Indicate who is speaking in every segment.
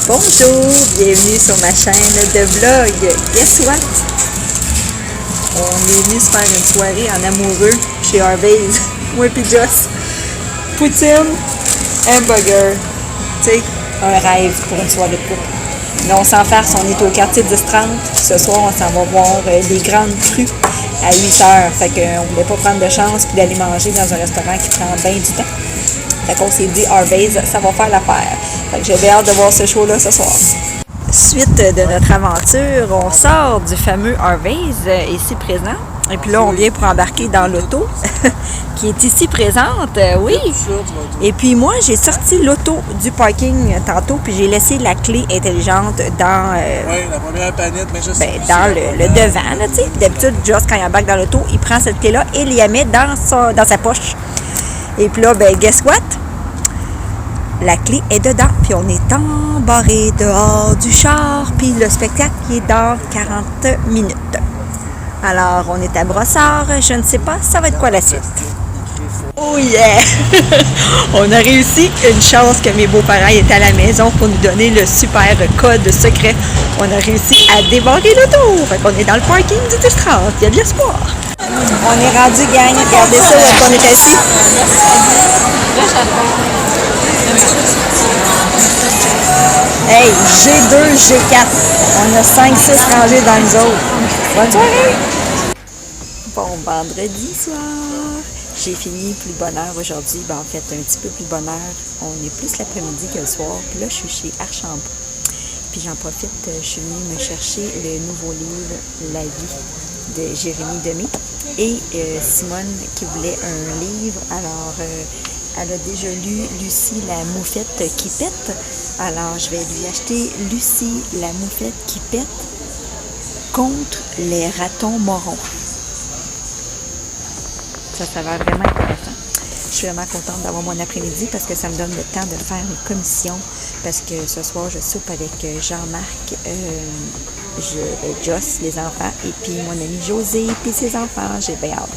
Speaker 1: Bonjour, bienvenue sur ma chaîne de vlog. Guess what? On est venu se faire une soirée en amoureux chez Harvey's. Moi et Joss. Poutine, hamburger. Tu sais, un rêve pour une soirée de couple. Mais on s'en farce, on est au quartier 10-30. Ce soir, on s'en va voir des grandes crues à 8h. Fait qu'on voulait pas prendre de chance puis d'aller manger dans un restaurant qui prend bien du temps. Fait qu'on s'est dit Harvey's, ça va faire l'affaire. Fait que j'ai bien hâte de voir ce show-là ce soir. Suite de notre aventure, on sort du fameux Harvey's ici présent. Et puis là, on vient pour embarquer dans l'auto qui est ici présente, oui. Et puis moi, j'ai sorti l'auto du parking tantôt, puis j'ai laissé la clé intelligente dans,
Speaker 2: la première planète, mais juste
Speaker 1: dans le devant. Là, d'habitude, Joss, quand il embarque dans l'auto, il prend cette clé-là et il la met dans sa poche. Et puis là, guess what? La clé est dedans, puis on est embarré dehors du char, puis le spectacle est dans 40 minutes. Alors, on est à Brossard, je ne sais pas, ça va être quoi la suite? Oh yeah! On a réussi, une chance que mes beaux-parents étaient à la maison pour nous donner le super code secret. On a réussi à débarrer l'auto, fait qu'on est dans le parking du 10-30, il y a de l'espoir. On est rendu, gang, regardez ça, où est-ce qu'on est assis? Hey, G2, G4. On a 5-6 rangées dans les autres. Bonne soirée! Bon vendredi soir. J'ai fini plus bonne heure aujourd'hui. En fait, un petit peu plus bonne heure. On est plus l'après-midi que le soir. Puis là, je suis chez Archambault. Puis j'en profite, je suis venue me chercher le nouveau livre La vie de Jérémie Demé. Et Simone qui voulait un livre. Alors, elle a déjà lu Lucie la moufette qui pète. Alors, je vais lui acheter Lucie la moufette qui pète contre les ratons morons. Ça va vraiment intéressant. Je suis vraiment contente d'avoir mon après-midi parce que ça me donne le temps de faire mes commissions. Parce que ce soir, je soupe avec Jean-Marc, Joss, les enfants, et puis mon ami José, puis ses enfants. J'ai bien hâte.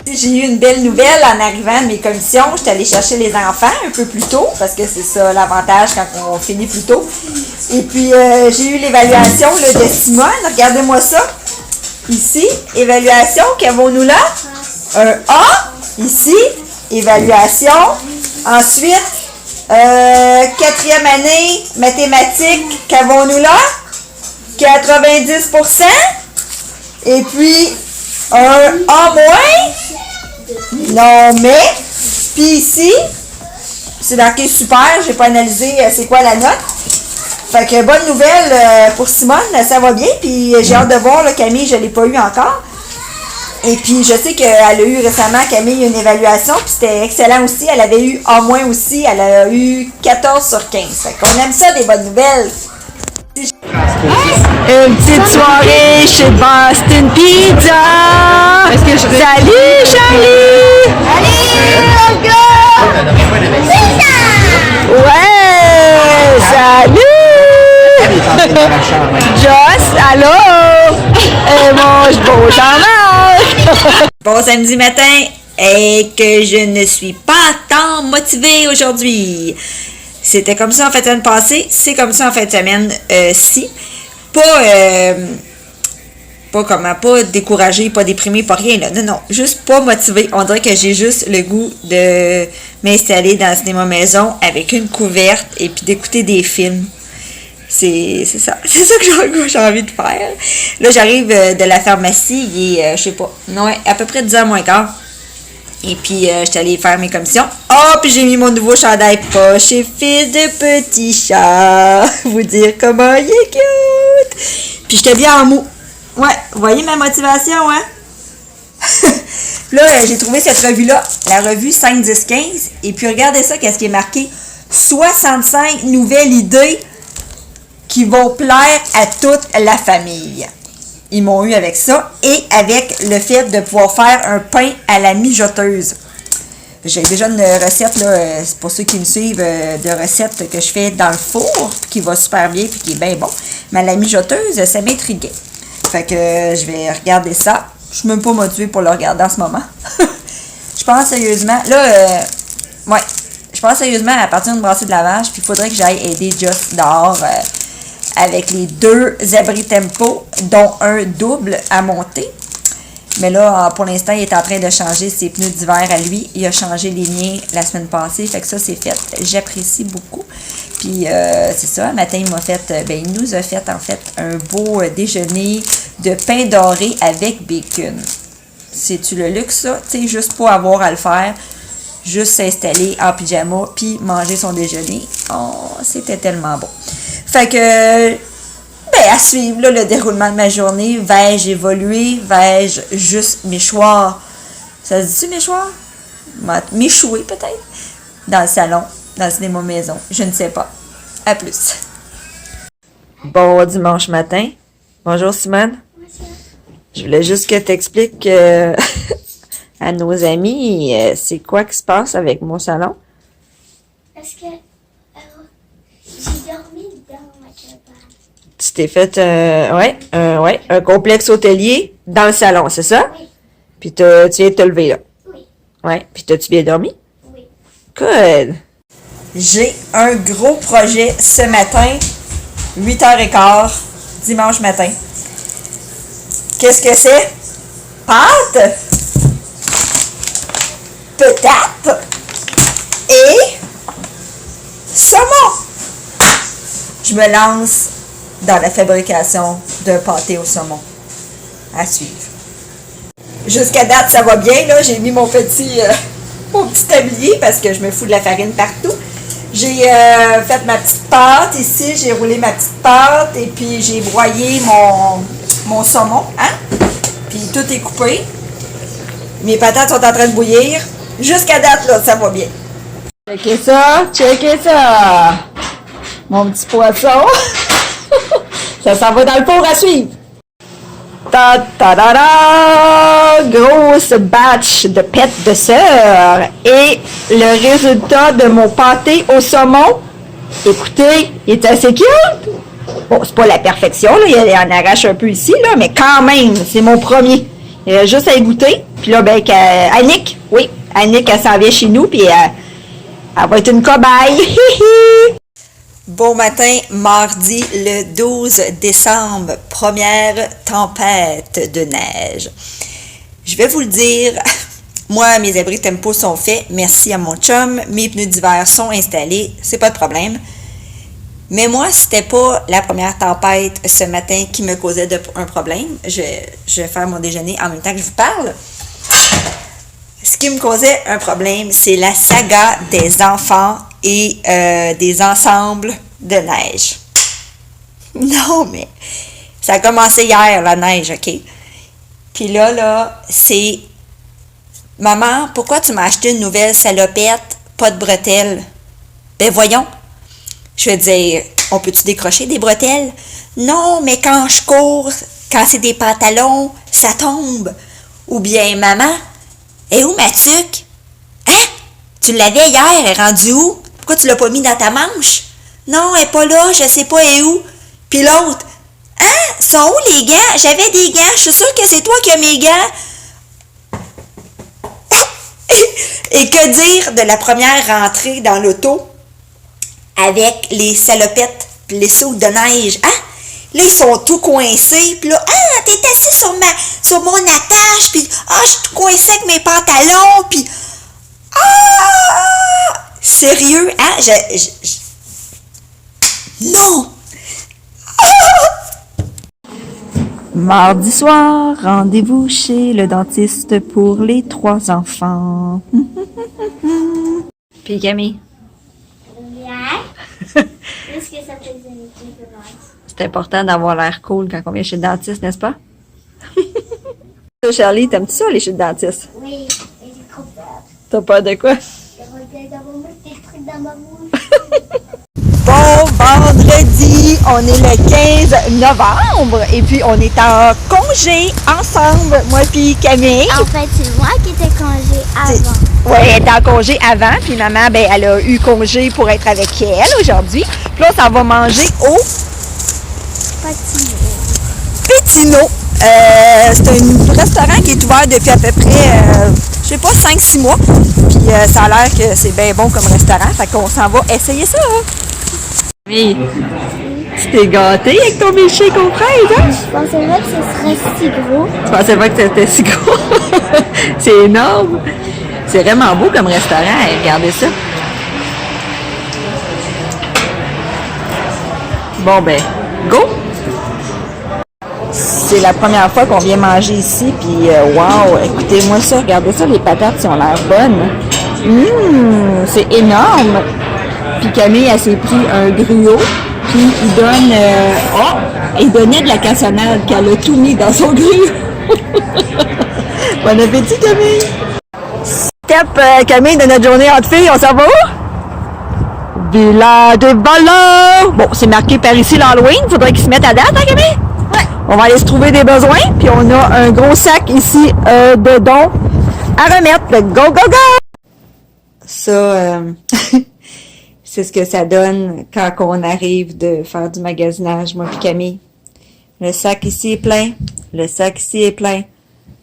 Speaker 1: J'ai eu une belle nouvelle en arrivant de mes commissions. J'étais allée chercher les enfants un peu plus tôt, parce que c'est ça l'avantage quand on finit plus tôt. Et puis, j'ai eu l'évaluation de Simone. Regardez-moi ça. Ici, évaluation, qu'avons-nous là? Un A. Ici, évaluation. Ensuite, 4e année, mathématiques, qu'avons-nous là? 90%. Et puis, un A-. Non, mais, puis ici, c'est marqué super, j'ai pas analysé c'est quoi la note. Fait que bonne nouvelle pour Simone, ça va bien, puis j'ai hâte de voir, Camille, je l'ai pas eu encore. Et puis je sais qu'elle a eu récemment, Camille, une évaluation, puis c'était excellent aussi, elle avait eu A- aussi, elle a eu 14 sur 15. Fait qu'on aime ça, des bonnes nouvelles. Une petite soirée chez Boston Pizza! Salut, Charlie! Allez, let's go! Pizza! Ouais! Salut! Joss, allô? Et mange beau Jean-Marc! Bon samedi matin, et que je ne suis pas tant motivée aujourd'hui. C'était comme ça en fin de semaine passée, c'est comme ça en fin de semaine ci. Pas découragé, pas déprimé, pas rien là. Non, juste pas motivé. On dirait que j'ai juste le goût de m'installer dans le cinéma maison avec une couverte et puis d'écouter des films. C'est ça. C'est ça que j'ai envie de faire. Là, j'arrive de la pharmacie, il est, je sais pas, non, à peu près 10h moins quart. Et puis, je suis allée faire mes commissions. Oh, puis j'ai mis mon nouveau chandail poche et fils de petit chat. Vous dire comment il est cute. Puis, j'étais bien en mou. Ouais, vous voyez ma motivation, hein? Là, j'ai trouvé cette revue-là, la revue 5-10-15. Et puis, regardez ça, qu'est-ce qui est marqué? 65 nouvelles idées qui vont plaire à toute la famille. Ils m'ont eu avec ça et avec le fait de pouvoir faire un pain à la mijoteuse. J'ai déjà une recette, là, c'est pour ceux qui me suivent, de recette que je fais dans le four, qui va super bien et qui est bien bon. Mais à la mijoteuse, ça m'intriguait. Fait que je vais regarder ça. Je suis même pas motivée pour le regarder en ce moment. Je pense sérieusement. Là, ouais, je pense sérieusement à partir d'une brassée de lavage, puis il faudrait que j'aille aider Just dehors avec les 2 abris tempo, dont un double à monter. Mais là, pour l'instant, il est en train de changer ses pneus d'hiver à lui. Il a changé les miens la semaine passée, fait que ça, c'est fait. J'apprécie beaucoup. Puis, c'est ça, un matin, il nous a fait, en fait, un beau déjeuner de pain doré avec bacon. C'est-tu le luxe, ça? Tu sais, juste pas avoir à le faire. Juste s'installer en pyjama, puis manger son déjeuner. Oh, c'était tellement bon. Fait que... à suivre là, le déroulement de ma journée, vais-je évoluer, vais-je juste m'échoir? Ça se dit-tu m'échoir? M'échouer peut-être? Dans le salon, dans le cinéma maison, je ne sais pas. À plus. Bon dimanche matin. Bonjour Simone.
Speaker 3: Bonjour.
Speaker 1: Je voulais juste que tu expliques à nos amis c'est quoi qui se passe avec mon salon.
Speaker 3: Parce que j'ai dormi dans ma cabane.
Speaker 1: Tu t'es fait un complexe hôtelier dans le salon, c'est ça?
Speaker 3: Oui.
Speaker 1: Puis tu viens de te lever là.
Speaker 3: Oui.
Speaker 1: Ouais. Puis t'as-tu bien dormi?
Speaker 3: Oui.
Speaker 1: Good. J'ai un gros projet ce matin, 8h15, dimanche matin. Qu'est-ce que c'est? Pâte? Peut-être. Et saumon. Je me lance dans la fabrication d'un pâté au saumon. À suivre. Jusqu'à date, ça va bien. Là, j'ai mis mon petit tablier parce que je me fous de la farine partout. J'ai fait ma petite pâte ici. J'ai roulé ma petite pâte et puis j'ai broyé mon saumon. Hein? Puis tout est coupé. Mes patates sont en train de bouillir. Jusqu'à date, là, ça va bien. Checkez ça, checkez ça. Mon petit poisson. Ça s'en va dans le four à suivre. Ta-da-da! Grosse batch de pêtes de sœur. Et le résultat de mon pâté au saumon, écoutez, il est assez cute. Bon, c'est pas la perfection, là, il en arrache un peu ici, là, mais quand même, c'est mon premier. Il reste juste à y goûter. Puis là, Annick, oui, Annick, elle s'en vient chez nous, puis elle va être une cobaye. Bon matin, mardi le 12 décembre, première tempête de neige. Je vais vous le dire, moi, mes abris tempo sont faits, merci à mon chum, mes pneus d'hiver sont installés, c'est pas de problème. Mais moi, c'était pas la première tempête ce matin qui me causait un problème. Je vais faire mon déjeuner en même temps que je vous parle. Ce qui me causait un problème, c'est la saga des enfants et des ensembles de neige. Non, mais ça a commencé hier, la neige, OK? Puis là, c'est... Maman, pourquoi tu m'as acheté une nouvelle salopette, pas de bretelles? Ben voyons. Je vais dire, on peut-tu décrocher des bretelles? Non, mais quand je cours, quand c'est des pantalons, ça tombe. Ou bien, maman, et où ma tuque? Hein? Tu l'avais hier, elle est rendue où? Pourquoi tu l'as pas mis dans ta manche? Non, elle est pas là, je sais pas, elle est où? Puis l'autre, hein? Sont où les gants? J'avais des gants, je suis sûre que c'est toi qui as mes gants. Et que dire de la première rentrée dans l'auto avec les salopettes pis les sauts de neige, hein? Là, ils sont tout coincés, puis là, ah, t'es assis sur mon attache, puis ah, je suis tout coincé avec mes pantalons, puis ah! Sérieux, hein? Non! Ah! Mardi soir, rendez-vous chez le dentiste pour les 3 enfants. Puis Camille?
Speaker 3: Bien. Qu'est-ce que ça faisait une différence?
Speaker 1: C'est important d'avoir l'air cool quand on vient chez le dentiste, n'est-ce pas? Toi, Charlie, t'aimes-tu ça, aller chez le dentiste?
Speaker 3: Oui, et j'ai trop peur.
Speaker 1: T'as peur de quoi?
Speaker 3: J'ai des trucs dans ma bouche.
Speaker 1: Bon vendredi, on est le 15 novembre et puis on est en congé ensemble, moi puis Camille.
Speaker 3: En fait, c'est moi qui étais congé avant.
Speaker 1: Oui, elle était en congé avant, puis maman, elle a eu congé pour être avec elle aujourd'hui. Puis là, on s'en va manger au Pétino. C'est un restaurant qui est ouvert depuis à peu près, 5-6 mois. Puis ça a l'air que c'est bien bon comme restaurant. Fait qu'on s'en va essayer ça. Oui. Tu t'es gâté avec ton milkshake aux fraises, hein?
Speaker 3: Je pensais pas que ce serait si gros.
Speaker 1: Tu pensais pas que c'était si gros? C'est énorme. C'est vraiment beau comme restaurant. Hein? Regardez ça. Bon, ben, go! C'est la première fois qu'on vient manger ici, puis wow! Écoutez-moi ça, regardez ça, les patates, ils ont l'air bonnes. C'est énorme! Puis Camille, elle s'est pris un gruau, puis il donne... il donnait de la cassonade, qu'elle a tout mis dans son gruau. Bon appétit, Camille! Step, Camille, de notre journée entre filles, on s'en va où? Village des voleurs! Bon, c'est marqué par ici l'Halloween. Faudrait qu'ils se mettent à date, hein, Camille? Ouais. On va aller se trouver des besoins. Puis on a un gros sac ici de dons à remettre. Go, go, go! Ça, c'est ce que ça donne quand on arrive de faire du magasinage, moi puis Camille. Le sac ici est plein. Le sac ici est plein.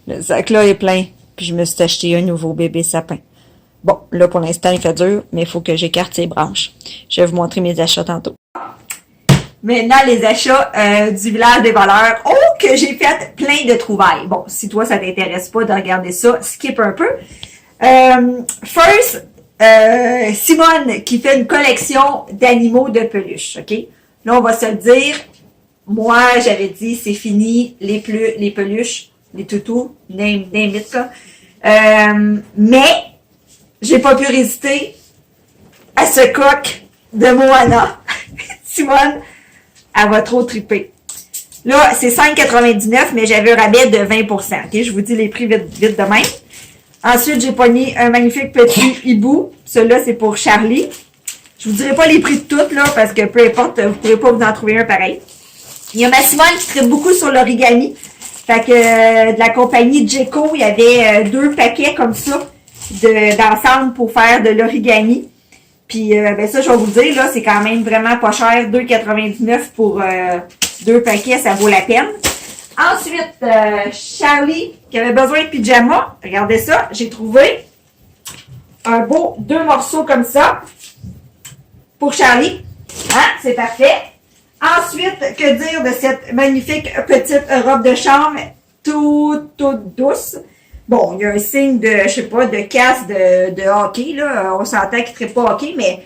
Speaker 1: Le sac là est plein. Puis je me suis acheté un nouveau bébé sapin. Bon, là, pour l'instant, il fait dur, mais il faut que j'écarte ses branches. Je vais vous montrer mes achats tantôt. Maintenant, les achats du village des voleurs. Oh, que j'ai fait plein de trouvailles. Bon, si toi, ça t'intéresse pas de regarder ça, skip un peu. First, Simone qui fait une collection d'animaux de peluche, OK? Là, on va se le dire. Moi, j'avais dit, c'est fini, les peluches, les toutous, name it, là. Mais... j'ai pas pu résister à ce coq de Moana. Simone, elle va trop triper. Là, c'est 5,99, mais j'avais un rabais de 20%. Okay? Je vous dis les prix vite de même. Ensuite, j'ai pogné un magnifique petit hibou. Celui-là, c'est pour Charlie. Je vous dirai pas les prix de toutes, là, parce que peu importe, vous pourrez pas vous en trouver un pareil. Il y a ma Simone qui tripe beaucoup sur l'origami. Fait que de la compagnie Jeco, il y avait 2 paquets comme ça d'ensemble pour faire de l'origami. Puis ben ça, je vais vous dire, là, c'est quand même vraiment pas cher. 2,99 pour 2 paquets, ça vaut la peine. Ensuite, Charlie, qui avait besoin de pyjama. Regardez ça, j'ai trouvé un beau 2 morceaux comme ça pour Charlie. Hein, c'est parfait. Ensuite, que dire de cette magnifique petite robe de chambre toute douce. Bon, il y a un signe de, je sais pas, de casse de hockey, là. On s'entend qu'il ne traite pas hockey, mais,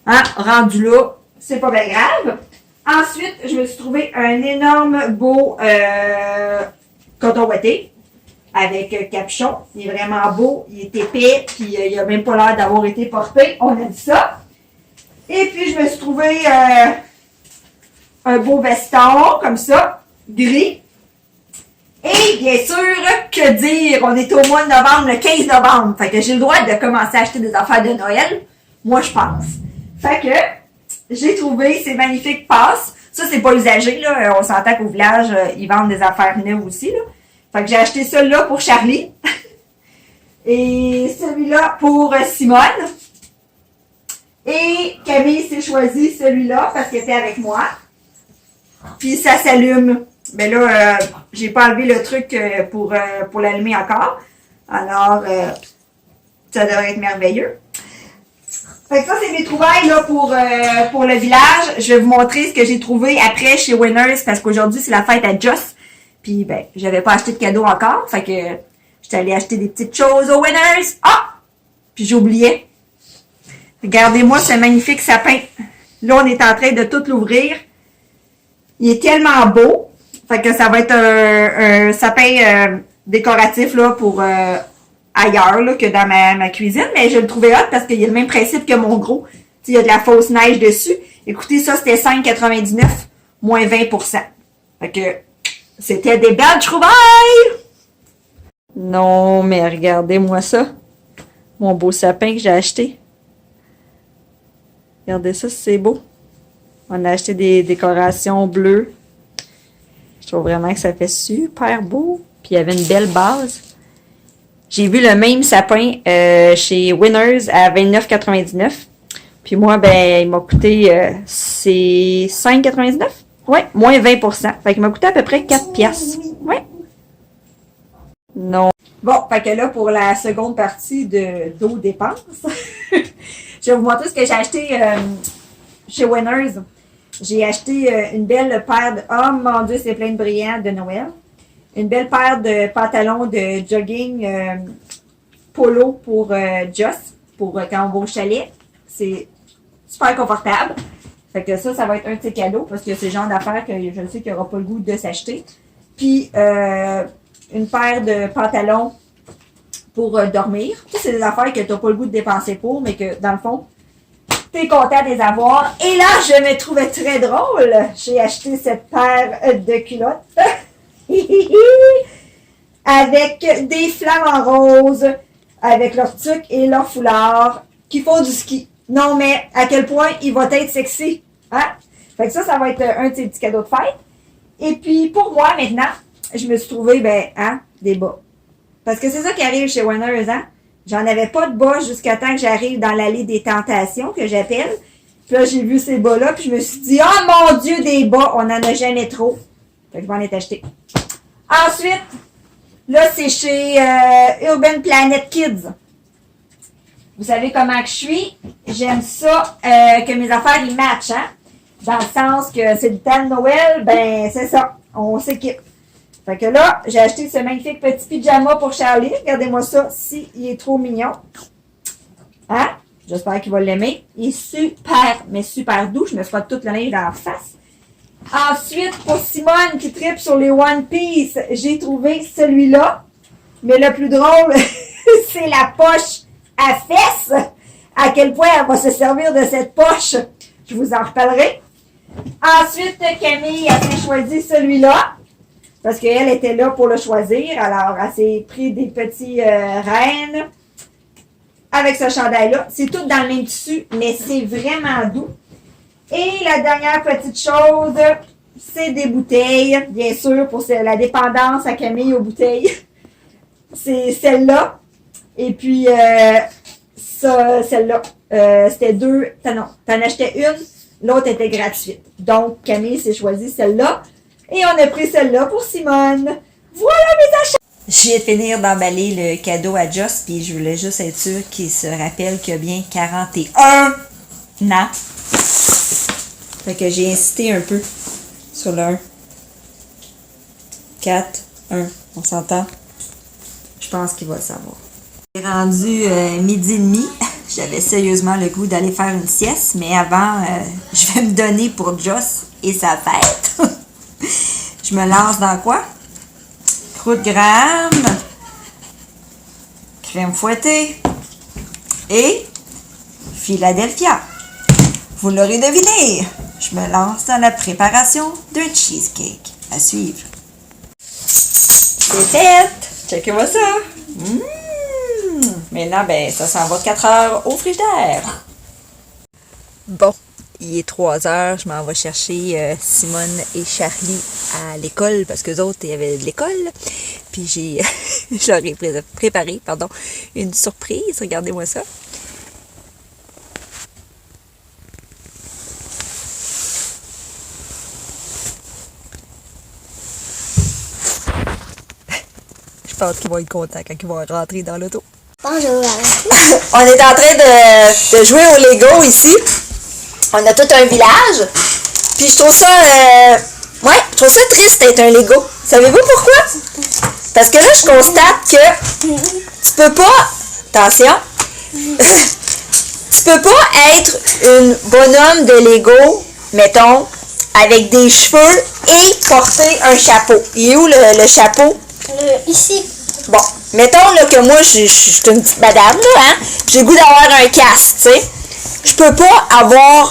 Speaker 1: hein, rendu là, c'est pas bien grave. Ensuite, je me suis trouvé un énorme beau coton ouaté avec capuchon. Il est vraiment beau, il est épais, puis il a même pas l'air d'avoir été porté. On a dit ça. Et puis, je me suis trouvé un beau veston, comme ça, gris. Et bien sûr, que dire, on est au mois de novembre, le 15 novembre. Fait que j'ai le droit de commencer à acheter des affaires de Noël. Moi, je pense. Fait que j'ai trouvé ces magnifiques passes. Ça, c'est pas usagé, là. On s'entend qu'au village, ils vendent des affaires neuves aussi, là. Fait que j'ai acheté celui-là pour Charlie. Et celui-là pour Simone. Et Camille s'est choisi celui-là parce qu'elle était avec moi. Puis ça s'allume. Mais là, j'ai pas enlevé le truc pour l'allumer encore. Alors, ça devrait être merveilleux. Fait que ça, c'est mes trouvailles là, pour le village. Je vais vous montrer ce que j'ai trouvé après chez Winners parce qu'aujourd'hui, c'est la fête à Joss. Puis, ben, j'avais pas acheté de cadeau encore. Fait que j'étais allée acheter des petites choses au Winners. Ah! Puis j'oubliais. Regardez-moi ce magnifique sapin. Là, on est en train de tout l'ouvrir. Il est tellement beau. Fait que ça va être un sapin décoratif là, pour ailleurs là, que dans ma cuisine. Mais je le trouvais hot parce qu'il y a le même principe que mon gros. Il y a de la fausse neige dessus. Écoutez, ça, c'était 5,99 moins 20%. Fait que c'était des belles trouvailles! Non, mais regardez-moi ça. Mon beau sapin que j'ai acheté. Regardez ça, c'est beau. On a acheté des décorations bleues. Je trouve vraiment que ça fait super beau. Puis il y avait une belle base. J'ai vu le même sapin chez Winners à 29,99. Puis moi, ben, il m'a coûté, c'est 5,99? Ouais, moins 20%. Fait qu'il m'a coûté à peu près 4 piastres. Ouais. Non. Bon, fait que là, pour la seconde partie d'eau dépenses, je vais vous montrer ce que j'ai acheté chez Winners. J'ai acheté une belle paire de... Oh mon Dieu, c'est plein de brillants de Noël. Une belle paire de pantalons de jogging polo pour Joss, pour quand on va au chalet. C'est super confortable. Fait que ça va être un de ses cadeaux parce que c'est le genre d'affaires que je sais qu'il n'aura pas le goût de s'acheter. Puis, une paire de pantalons pour dormir. Ça, c'est des affaires que tu n'as pas le goût de dépenser pour, mais que, dans le fond, tu es content de les avoir. Et là, je me trouvais très drôle. J'ai acheté cette paire de culottes avec des flamants roses, avec leur tuque et leur foulard, qui font du ski. Non, mais à quel point il va être sexy. Hein? Fait que ça va être un de ces petits cadeaux de fête. Et puis, pour moi, maintenant, je me suis trouvé, des bas. Parce que c'est ça qui arrive chez Winners, hein? J'en avais pas de bas jusqu'à temps que j'arrive dans l'allée des tentations, que j'appelle. Puis là, j'ai vu ces bas-là, puis je me suis dit, oh mon Dieu, des bas, on n'en a jamais trop. Fait que je m'en ai acheté. Ensuite, là, c'est chez Urban Planet Kids. Vous savez comment que je suis? J'aime ça, que mes affaires, ils matchent, hein? Dans le sens que c'est le temps de Noël, c'est ça. On s'équipe. Fait que là, j'ai acheté ce magnifique petit pyjama pour Charlie. Regardez-moi ça, il est trop mignon. Hein? J'espère qu'il va l'aimer. Il est super, mais super doux. Je me frotte toute le linge dans la face. Ensuite, pour Simone qui tripe sur les One Piece, j'ai trouvé celui-là. Mais le plus drôle, c'est la poche à fesses. À quel point elle va se servir de cette poche, je vous en reparlerai. Ensuite, Camille a choisi celui-là. Parce qu'elle était là pour le choisir. Alors, elle s'est pris des petits rennes avec ce chandail-là. C'est tout dans le même tissu, mais c'est vraiment doux. Et la dernière petite chose, c'est des bouteilles, bien sûr, pour la dépendance à Camille aux bouteilles. C'est celle-là. Et puis, celle-là, c'était deux. Non, t'en achetais une, l'autre était gratuite. Donc, Camille s'est choisi celle-là. Et on a pris celle-là pour Simone. Voilà mes achats! Je viens de finir d'emballer le cadeau à Joss, puis je voulais juste être sûre qu'il se rappelle qu'il a bien 41 ans. Fait que j'ai insisté un peu sur le 1. 4, 1, on s'entend? Je pense qu'il va le savoir. J'ai rendu midi et demi. J'avais sérieusement le goût d'aller faire une sieste, mais avant, je vais me donner pour Joss et sa fête. Je me lance dans quoi? Croûte Graham, crème fouettée et Philadelphia. Vous l'aurez deviné, je me lance dans la préparation d'un cheesecake. À suivre. C'est fait! Checkez-moi ça! Maintenant, ça s'en va 4 heures au frigidaire. Bon. Il est 3 heures, je m'en vais chercher Simone et Charlie à l'école parce qu'eux autres, il y avait de l'école. Puis je leur ai préparé une surprise. Regardez-moi ça. Je pense qu'ils vont être contents quand ils vont rentrer dans l'auto.
Speaker 3: Bonjour.
Speaker 1: On est en train de jouer au Lego ici. On a tout un village. Puis je trouve ça je trouve ça triste d'être un Lego. Savez-vous pourquoi? Parce que là, je constate que tu peux pas. Attention. Tu peux pas être une bonhomme de Lego, mettons, avec des cheveux et porter un chapeau. Il est où le chapeau?
Speaker 3: Ici.
Speaker 1: Bon, mettons là, que moi, je suis une petite madame, là, hein? J'ai le goût d'avoir un casque, tu sais. Je peux pas avoir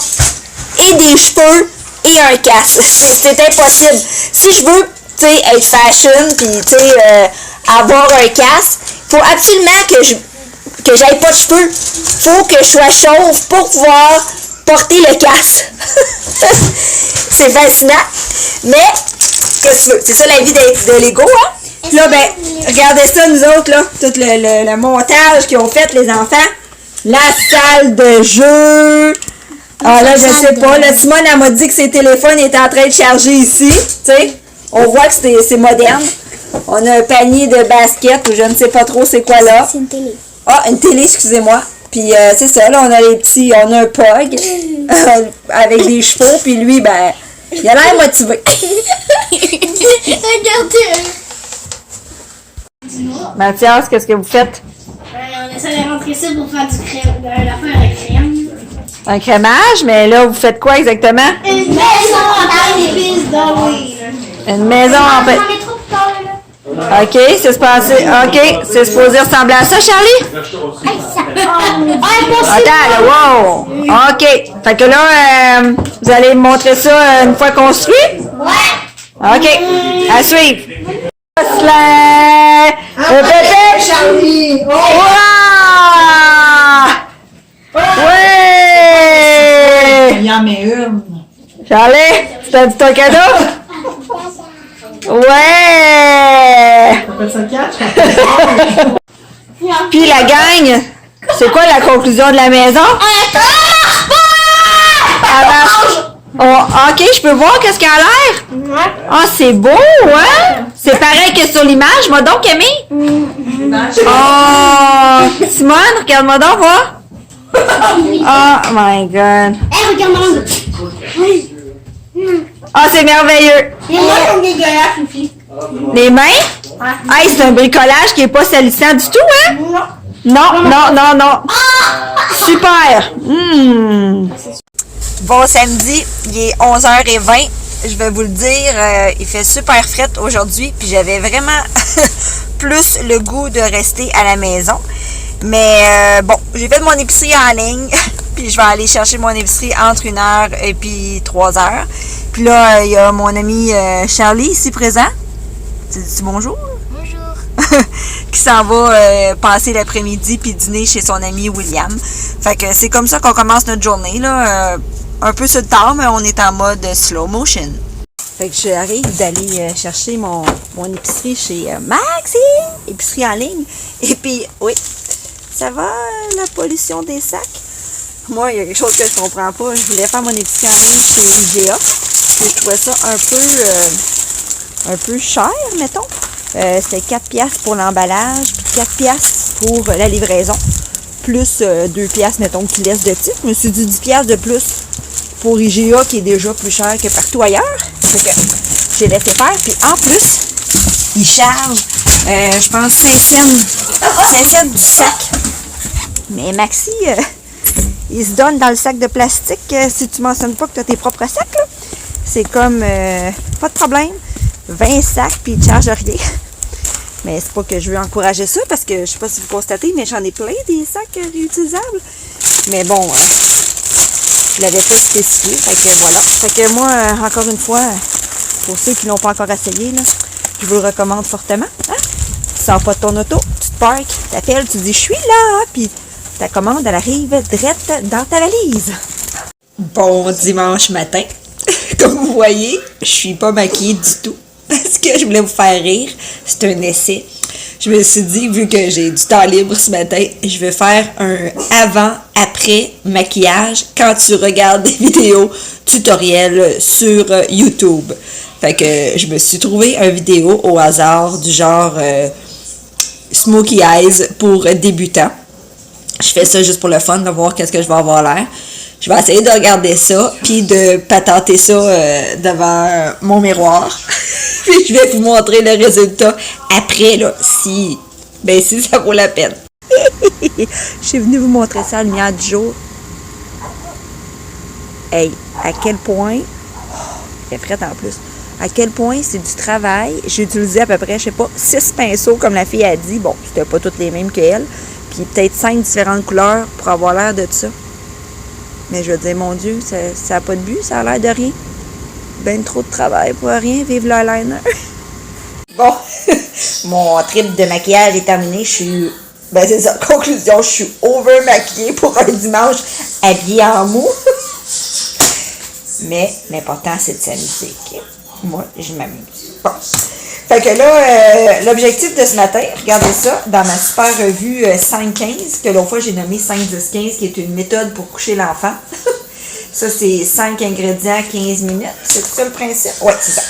Speaker 1: et des cheveux et un casque. C'est impossible. Si je veux, tu sais, être fashion puis tu sais avoir un casque, faut absolument que j'aille pas de cheveux. Faut que je sois chauve pour pouvoir porter le casque. C'est fascinant. Mais qu'est-ce que tu veux? C'est ça la vie de Lego, hein? Puis là, regardez ça, nous autres, là. Tout le montage qu'ils ont fait, les enfants. La salle de jeu. Ah là, je sais pas. Là, Simone, elle m'a dit que ses téléphones étaient en train de charger ici. Tu sais, on voit que c'est moderne. On a un panier de basket ou je ne sais pas trop c'est quoi là.
Speaker 3: C'est une télé.
Speaker 1: Ah, une télé, excusez-moi. Puis c'est ça, là, on a les petits, on a un pug avec des chevaux, puis lui, ben, il a l'air motivé.
Speaker 3: Regardez.
Speaker 1: Mathias, qu'est-ce que vous faites?
Speaker 3: On essaie de rentrer ça pour faire du crème, de l'affaire avec crème.
Speaker 1: Un crémage, mais là, vous faites quoi exactement?
Speaker 3: Une maison en épices dorées.
Speaker 1: Une maison en fait.
Speaker 3: On est trop tard, là.
Speaker 1: OK, c'est supposé ressembler à ça, Charlie? Attends, là, wow! OK. Fait que là, vous allez me montrer ça une fois construit?
Speaker 3: Ouais.
Speaker 1: OK. À suivre. Le bébé!
Speaker 2: Charlie!
Speaker 1: Wow! Ouais!
Speaker 2: Il y en met une.
Speaker 1: Charlie, t'as dit ton cadeau? Ouais!
Speaker 2: T'appelles ça le catch?
Speaker 1: Puis la gang, c'est quoi la conclusion de la maison? Elle marche. Oh, OK, je peux voir qu'est-ce qu'elle a l'air? Ah, c'est beau, hein? C'est pareil que sur l'image. Moi donc, Camille? Oh! Simone, regarde-moi donc, voir. Oh my God.
Speaker 3: Hey, regarde-moi.
Speaker 1: Ah, c'est merveilleux.
Speaker 3: Les mains sont dégueulasses, Fifi.
Speaker 1: Les mains? Hey, c'est un bricolage qui est pas salissant du tout, hein? Non. Super. Bon samedi, il est 11h20. Je vais vous le dire, il fait super fret aujourd'hui, puis j'avais vraiment plus le goût de rester à la maison. Mais bon, j'ai fait mon épicerie en ligne, puis je vais aller chercher mon épicerie entre 1h et puis 3h. Puis là, il y a mon ami Charlie ici présent. Tu dis bonjour?
Speaker 3: Bonjour.
Speaker 1: Qui s'en va passer l'après-midi puis dîner chez son ami William. Fait que c'est comme ça qu'on commence notre journée, là. Un peu sur le tard, mais on est en mode slow motion. Fait que j'arrive d'aller chercher mon épicerie chez Maxi, épicerie en ligne. Et puis, oui, ça va, la pollution des sacs? Moi, il y a quelque chose que je comprends pas. Je voulais faire mon épicerie en ligne chez IGA. Et je trouvais ça un peu cher, mettons. C'était 4$ pour l'emballage, puis 4$ pour la livraison. Plus 2$, mettons, qui laisse de type. Je me suis dit 10$ de plus pour IGA, qui est déjà plus cher que partout ailleurs. Fait que j'ai laissé faire. Puis en plus, ils chargent, je pense, 5 cents du sac. Mais Maxi, il se donne dans le sac de plastique si tu mentionnes pas que tu as tes propres sacs. Là. C'est comme, pas de problème. 20 sacs, puis ils ne chargent rien. Mais c'est pas que je veux encourager ça, parce que je sais pas si vous constatez, mais j'en ai plein des sacs réutilisables. Mais bon, je l'avais pas spécifié, fait que voilà. Fait que moi, encore une fois, pour ceux qui l'ont pas encore essayé, là, je vous le recommande fortement. Hein? Tu sors pas de ton auto, tu te parques, t'appelles, tu dis « je suis là », puis ta commande, elle arrive direct dans ta valise. Bon dimanche matin. Comme vous voyez, je suis pas maquillée du tout. Parce que je voulais vous faire rire. C'est un essai. Je me suis dit, vu que j'ai du temps libre ce matin, je vais faire un avant-après maquillage quand tu regardes des vidéos tutoriels sur YouTube. Fait que je me suis trouvé une vidéo au hasard du genre Smoky Eyes pour débutants. Je fais ça juste pour le fun, de voir qu'est-ce que je vais avoir l'air. Je vais essayer de regarder ça, puis de patenter ça devant mon miroir. Puis je vais vous montrer le résultat après, là, si ça vaut la peine. Je suis venue vous montrer ça à la lumière du jour. Hey, à quel point... il fait frais en plus. À quel point c'est du travail. J'ai utilisé à peu près, je sais pas, 6 pinceaux, comme la fille a dit. Bon, c'était pas toutes les mêmes qu'elle. Puis peut-être 5 différentes couleurs pour avoir l'air de ça. Mais je veux dire, mon Dieu, ça n'a pas de but, ça a l'air de rien. Ben trop de travail pour rien, vive l'eyeliner. Bon, mon trip de maquillage est terminé. Je suis, c'est ça, conclusion, je suis over maquillée pour un dimanche habillée en mou. Mais l'important, c'est de s'amuser. Okay? Moi, je m'amuse. Bon. Fait que là, l'objectif de ce matin, regardez ça, dans ma super revue 5-15, que l'autre fois j'ai nommé 5-10-15, qui est une méthode pour coucher l'enfant. Ça, c'est 5 ingrédients, 15 minutes. C'est ça le principe? Oui, c'est ça.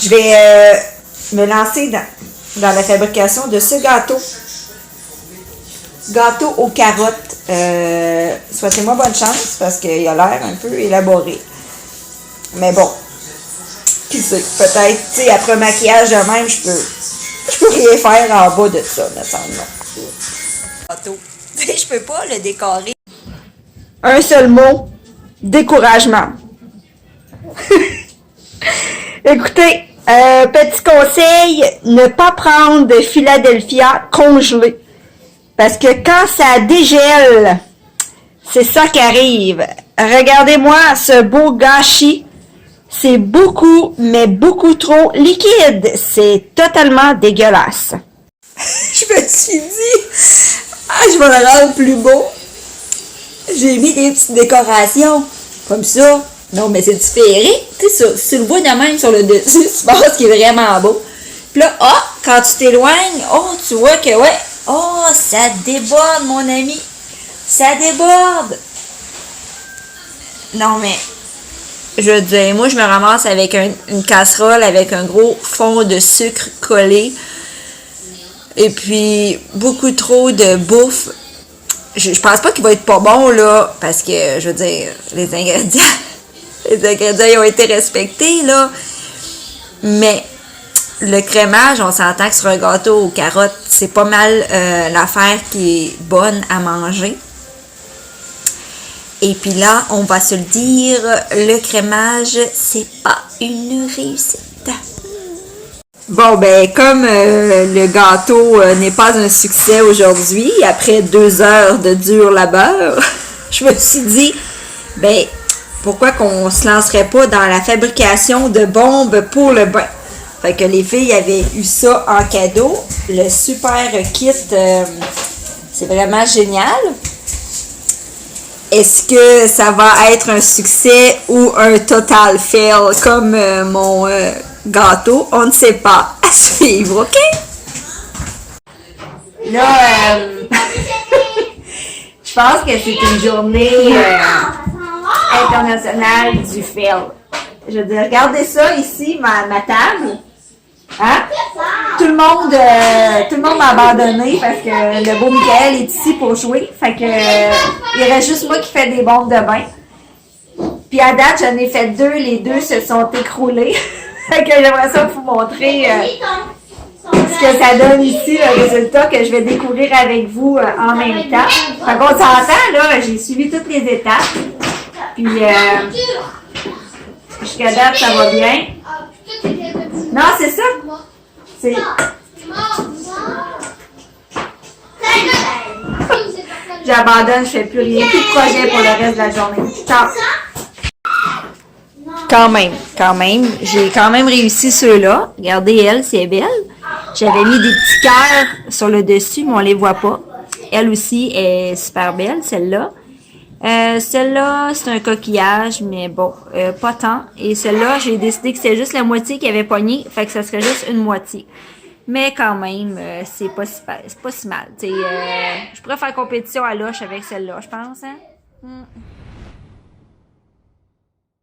Speaker 1: Je vais me lancer dans dans la fabrication de ce gâteau. Gâteau aux carottes. Souhaitez-moi bonne chance parce qu'il a l'air un peu élaboré. Mais bon, qui sait, peut-être, tu sais, après maquillage de même, je peux rien faire en bas de ça, me semble. Gâteau. Tu sais, je peux pas le décorer. Un seul mot, découragement. Écoutez, petit conseil, ne pas prendre de Philadelphia congelé. Parce que quand ça dégèle, c'est ça qui arrive. Regardez-moi ce beau gâchis. C'est beaucoup, mais beaucoup trop liquide. C'est totalement dégueulasse. Je me suis dit, je vais le rendre plus beau. J'ai mis des petites décorations comme ça. Non, mais c'est différé. Tu sais, si tu le vois de même sur le dessus, tu penses qu'il est vraiment beau. Puis là, quand tu t'éloignes, tu vois que, ouais, ça déborde, mon ami. Ça déborde. Non, mais, je veux dire, moi, je me ramasse avec une casserole avec un gros fond de sucre collé. Et puis, beaucoup trop de bouffe. Je pense pas qu'il va être pas bon, là, parce que, je veux dire, les ingrédients ils ont été respectés, là. Mais le crémage, on s'entend que sur un gâteau aux carottes, c'est pas mal l'affaire qui est bonne à manger. Et puis là, on va se le dire, le crémage, c'est pas une réussite. Bon, ben, comme le gâteau n'est pas un succès aujourd'hui, après 2 heures de dur labeur, je me suis dit, ben, pourquoi qu'on se lancerait pas dans la fabrication de bombes pour le bain? Fait que les filles avaient eu ça en cadeau. Le super kit, c'est vraiment génial. Est-ce que ça va être un succès ou un total fail comme mon gâteau? On ne sait pas. À suivre, OK? Là, je pense que c'est une journée internationale du fail. Je veux dire, regardez ça ici, ma table. Hein? Tout le monde m'a abandonné parce que le beau Michael est ici pour jouer. Fait que il reste juste moi qui fais des bombes de bain. Puis à date, j'en ai fait 2. Les 2 se sont écroulés. Fait que j'aimerais ça vous montrer ce que ça donne ici, le résultat que je vais découvrir avec vous en même temps. Fait qu'on s'entend, là, j'ai suivi toutes les étapes. Puis jusqu'à date, ça va bien. Non, c'est ça. C'est... J'abandonne, je fais plus rien. Plus de projet pour le reste de la journée. Ciao. Quand même. J'ai quand même réussi ceux-là. Regardez elle, c'est belle. J'avais mis des petits cœurs sur le dessus, mais on les voit pas. Elle aussi est super belle, celle-là. Celle-là, c'est un coquillage, mais bon, pas tant. Et celle-là, j'ai décidé que c'était juste la moitié qui avait pogné, fait que ça serait juste une moitié. Mais quand même, c'est pas si mal. Je pourrais faire compétition à l'oche avec celle-là, je pense, hein?